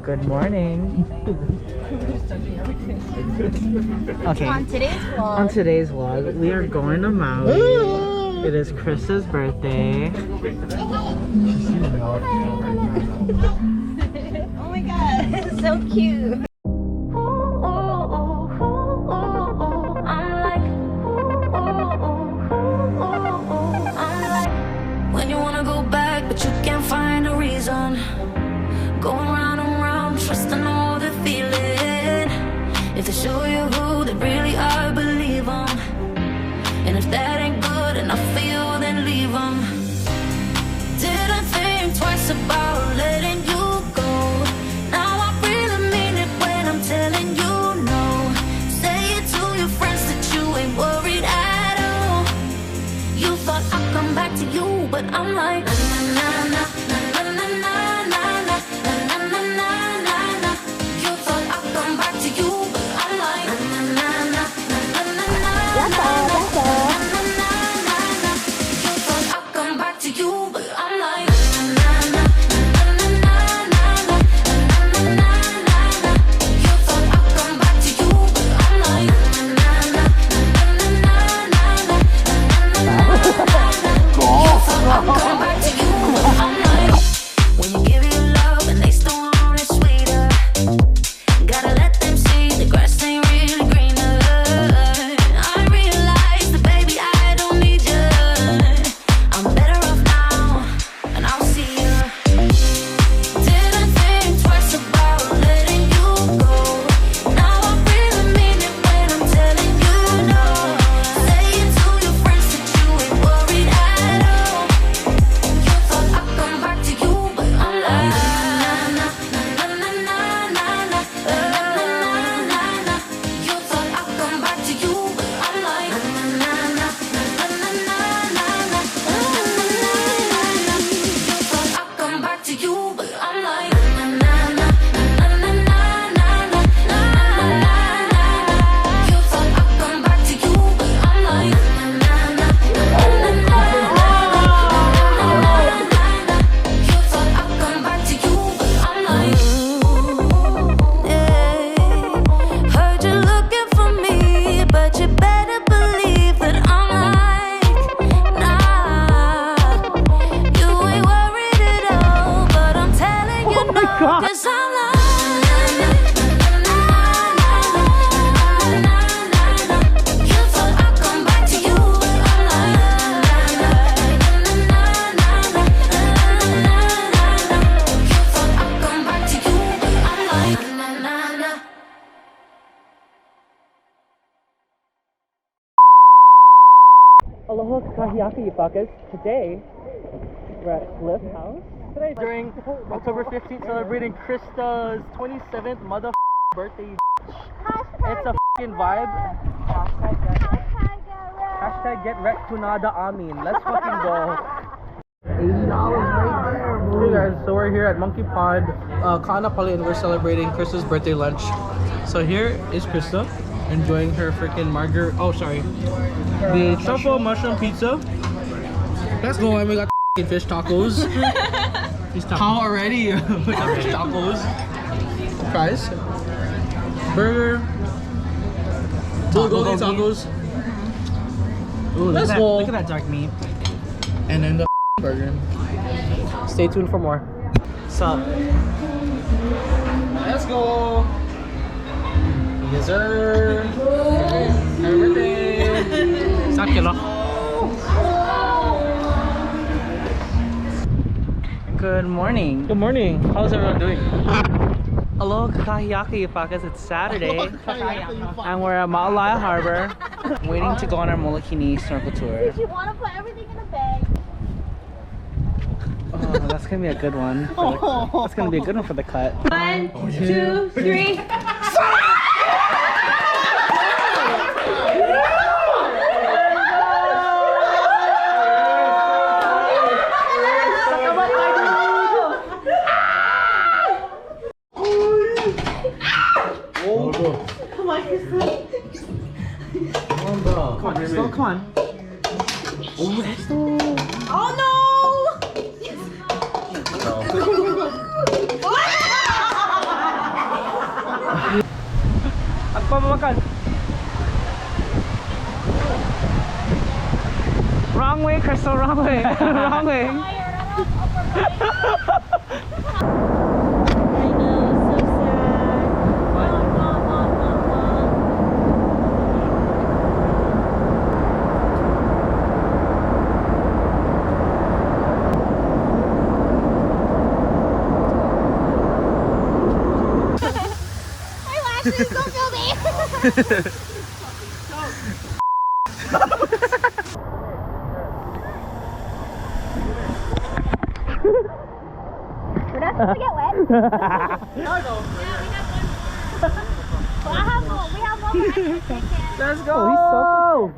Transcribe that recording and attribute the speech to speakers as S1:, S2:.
S1: Good morning. Okay.
S2: On
S1: today's vlog, we are going to Maui. It is Krysta's birthday.
S2: Oh my god, it's so cute.
S3: When you wanna go back, but you can't find a reason. Going round and round, trusting all the feeling. If they show you who they really are, believe them. And if that ain't good enough for you, then leave them. Didn't think twice about letting you go. Now I really mean it when I'm telling you no. Say it to your friends that you ain't worried at all. You thought I'd come back to you, but I'm like na na na na na na na na na na na na na. You thought I'd come back to you, but I'm like na na na na na na na. You thought I'd come back to you, but I'm like na na na na na na na na na na. You thought I'd come back to you, but I'm like na na na na na na na. Come back to you, but I'm like, when you give your love and they still want it sweeter, gotta let them see the grass ain't really greener. I realize that baby I don't need you. I'm better off now, and I'll see you. Didn't think twice about letting you go. Now I really mean it when I'm telling you no. Say it to your friends that you ain't worried at all. You thought I'd come back to you, but I'm like na na na na na na na na na. You thought I'd come back to you, but I'm like na na na na na na na na. You thought I'd come back to you, but I'm like na na na na na na na na. You thought I'd come back to you, but I'm like na na na na na na. You thought I'd come back to you, but I'm like, heard you looking for me, but you better believe that I'm like, nah, you ain't worried at all, but I'm telling you no, 'cause I'm like, you thought I'd come back to you, but I'm like, you thought I'd come back to you, but I'm like, na na na.
S1: Aloha kahiaka, you fuckers. Today, we're at Cliff House. Today, during October 15th, celebrating Krysta's 27th birthday. It's a fucking vibe. Hashtag get wrecked kunada amin. Let's fucking go. $80 right there, bro. Hey guys, so we're here at Monkey Pond, Kana Pali, and we're celebrating Krysta's birthday lunch. So here is Krysta enjoying her freaking the truffle mushroom pizza. Let's go, and we got fish tacos. How already? We got fish tacos. Fries. Burger. Bulgogi tacos. Ooh, let's go. Look at that dark meat. And then the burger. Stay tuned for more. Sup? Let's go. Yes, sir. Happy birthday. Sakilo. Good morning. Good morning. How's everyone doing? Aloha kahiaka, you fuckers. It's Saturday. And we're at Maui Harbor, waiting to go on our Molokini snorkel tour.
S2: Did you want to put everything in a bag?
S1: Oh, that's gonna be a good one. That's gonna be a good one for the cut.
S2: 1, 2, 3. Come on, Krysta.
S1: Come on, Krysta. Come on.
S2: Oh no!
S1: Pamakan. Wrong way, Crystal, wrong way. Wrong way.
S2: I know, so sad. Mom. Hey, Lashley, don't kill me. We're not supposed to get wet. Yeah, we have one. Well, we have one more.
S1: Let's go. Oh, he's so